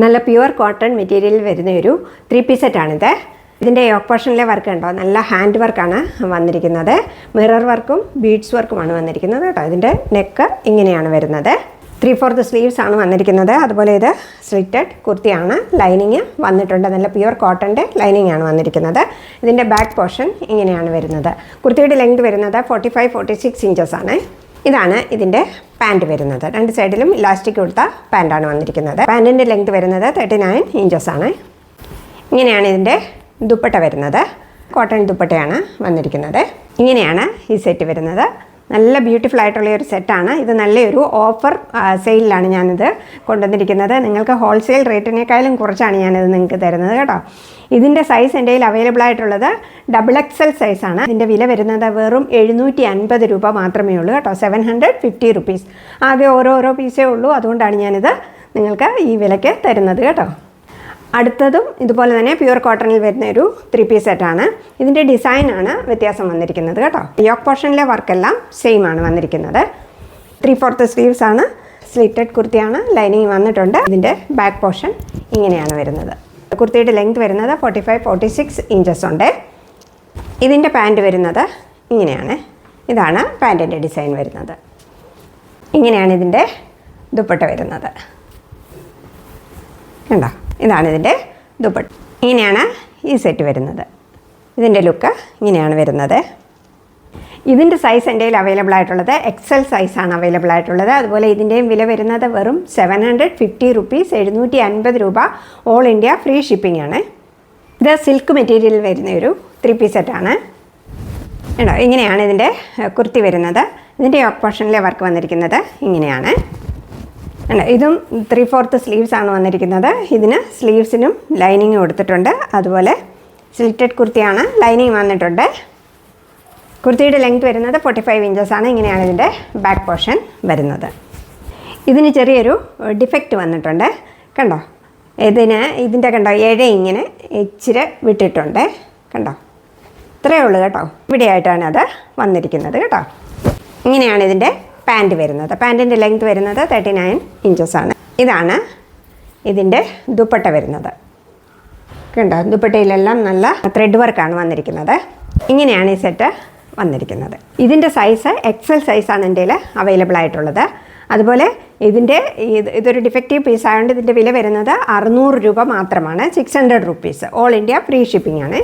നല്ല pure cotton മെറ്റീരിയലിൽ വരുന്ന ഒരു 3-piece സെറ്റാണിത്. ഇതിൻ്റെ യോക്ക് പോർഷനിലെ വർക്ക് ഉണ്ടോ, നല്ല ഹാൻഡ് വർക്കാണ് വന്നിരിക്കുന്നത്. മിറർ വർക്കും ബീഡ്സ് വർക്കുമാണ് വന്നിരിക്കുന്നത് കേട്ടോ. ഇതിൻ്റെ നെക്ക് ഇങ്ങനെയാണ് വരുന്നത്. 3/4 സ്ലീവ്സ് ആണ് വന്നിരിക്കുന്നത്. അതുപോലെ ഇത് സ്ലിറ്റഡ് കുർത്തിയാണ്. ലൈനിങ് വന്നിട്ടുണ്ട്. നല്ല പ്യുവർ കോട്ടൻ്റെ ലൈനിങ് ആണ് വന്നിരിക്കുന്നത്. ഇതിൻ്റെ ബാക്ക് പോർഷൻ ഇങ്ങനെയാണ് വരുന്നത്. കുർത്തിയുടെ ലെങ്ത് വരുന്നത് 45-46 ഇഞ്ചസ് ആണ്. ഇതാണ് ഇതിൻ്റെ പാൻറ്റ് വരുന്നത്. രണ്ട് സൈഡിലും ഇലാസ്റ്റിക് കൊടുത്ത പാൻറ്റാണ് വന്നിരിക്കുന്നത്. പാൻറ്റിൻ്റെ ലെങ്ത് വരുന്നത് 39 ഇഞ്ചസ് ആണ്. ഇങ്ങനെയാണ് ഇതിൻ്റെ ദുപ്പട്ട വരുന്നത്. കോട്ടൺ ദുപ്പട്ടയാണ് വന്നിരിക്കുന്നത്. ഇങ്ങനെയാണ് ഈ സെറ്റ് വരുന്നത്. നല്ല ബ്യൂട്ടിഫുൾ ആയിട്ടുള്ള ഒരു സെറ്റാണ് ഇത്. നല്ലൊരു ഓഫർ സെയിലിലാണ് ഞാനിത് കൊണ്ടുവന്നിരിക്കുന്നത്. നിങ്ങൾക്ക് ഹോൾസെയിൽ റേറ്റിനേക്കാളും കുറച്ചാണ് ഞാനിത് നിങ്ങൾക്ക് തരുന്നത് കേട്ടോ. ഇതിൻ്റെ സൈസ് എൻ്റെ കയ്യിൽ അവൈലബിൾ ആയിട്ടുള്ളത് XXL സൈസാണ്. ഇതിൻ്റെ വില വരുന്നത് വെറും 750 രൂപ മാത്രമേ ഉള്ളൂ കേട്ടോ. 750 റുപ്പീസ്. ആകെ ഓരോ പീസേ ഉള്ളൂ. അതുകൊണ്ടാണ് ഞാനിത് നിങ്ങൾക്ക് ഈ വിലയ്ക്ക് തരുന്നത് കേട്ടോ. അടുത്തതും ഇതുപോലെ തന്നെ പ്യുവർ കോട്ടണിൽ വരുന്ന ഒരു 3-piece സെറ്റാണ്. ഇതിൻ്റെ ഡിസൈനാണ് വ്യത്യാസം വന്നിരിക്കുന്നത് കേട്ടോ. യോക്ക് പോർഷനിലെ വർക്കെല്ലാം സെയിം ആണ് വന്നിരിക്കുന്നത്. 3/4 സ്ലീവ്സ് ആണ്. സ്ലിറ്റഡ് കുർത്തിയാണ്. ലൈനിങ് വന്നിട്ടുണ്ട്. ഇതിൻ്റെ ബാക്ക് പോർഷൻ ഇങ്ങനെയാണ് വരുന്നത്. കുർത്തിയുടെ ലെങ്ത് വരുന്നത് 45-46 ഇഞ്ചസ് ഉണ്ട്. ഇതിൻ്റെ പാൻറ്റ് വരുന്നത് ഇങ്ങനെയാണ്. ഇതാണ് പാൻറ്റിൻ്റെ ഡിസൈൻ വരുന്നത്. ഇങ്ങനെയാണ് ഇതിൻ്റെ ദുപ്പട്ട വരുന്നത്. കണ്ടോ, ഇതാണ് ഇതിൻ്റെ ദുപ്പട്ട. ഇങ്ങനെയാണ് ഈ സെറ്റ് വരുന്നത്. ഇതിൻ്റെ ലുക്ക് ഇങ്ങനെയാണ് വരുന്നത്. ഇതിൻ്റെ സൈസ് എൻ്റെ കയ്യിൽ അവൈലബിൾ ആയിട്ടുള്ളത് XL സൈസാണ് അവൈലബിൾ ആയിട്ടുള്ളത്. അതുപോലെ ഇതിൻ്റെയും വില വരുന്നത് വെറും 750 റുപ്പീസ്, 750 രൂപ. ഓൾ ഇന്ത്യ ഫ്രീ ഷിപ്പിംഗ് ആണ്. ഇത് സിൽക്ക് മെറ്റീരിയലിൽ വരുന്ന ഒരു 3-piece സെറ്റാണ് കേട്ടോ. ഇങ്ങനെയാണ് ഇതിൻ്റെ കുർത്തി വരുന്നത്. ഇതിൻ്റെ യോക്ക് പോർഷനിലെ വർക്ക് വന്നിരിക്കുന്നത് ഇങ്ങനെയാണ്. ഇതും 3/4 സ്ലീവ്സ് ആണ് വന്നിരിക്കുന്നത്. ഇതിന് സ്ലീവ്സിനും ലൈനിങ് കൊടുത്തിട്ടുണ്ട്. അതുപോലെ സ്ലിറ്റഡ് കുർത്തിയാണ്. ലൈനിങ് വന്നിട്ടുണ്ട്. കുർത്തിയുടെ ലെങ്ത് വരുന്നത് 45 ഇഞ്ചസ് ആണ്. ഇങ്ങനെയാണ് ഇതിൻ്റെ ബാക്ക് പോർഷൻ വരുന്നത്. ഇതിന് ചെറിയൊരു ഡിഫക്റ്റ് വന്നിട്ടുണ്ട് കണ്ടോ. ഇതിൻ്റെ കണ്ടോ, ഇങ്ങനെ ഇച്ചിരി വിട്ടിട്ടുണ്ട് കണ്ടോ. ഇത്രയേ ഉള്ളൂ കേട്ടോ. ഇവിടെയായിട്ടാണ് അത് വന്നിരിക്കുന്നത് കേട്ടോ. ഇങ്ങനെയാണ് ഇതിൻ്റെ പാൻറ്റ് വരുന്നത്. പാൻറ്റിൻ്റെ ലെങ്ത് വരുന്നത് 39 ഇഞ്ചസ് ആണ്. ഇതാണ് ഇതിൻ്റെ ദുപ്പട്ട വരുന്നത് കണ്ടോ. ദുപ്പട്ടയിലെല്ലാം നല്ല ത്രെഡ് വർക്കാണ് വന്നിരിക്കുന്നത്. ഇങ്ങനെയാണ് ഈ സെറ്റ് വന്നിരിക്കുന്നത്. ഇതിൻ്റെ സൈസ് XL സൈസാണ് എൻ്റെ കയ്യിൽ അവൈലബിൾ ആയിട്ടുള്ളത്. അതുപോലെ ഇതൊരു ഡിഫക്റ്റീവ് പീസ് ആയതുകൊണ്ട് ഇതിൻ്റെ വില വരുന്നത് 600 രൂപ മാത്രമാണ്. 600 rupees. All India free shipping ആണ്.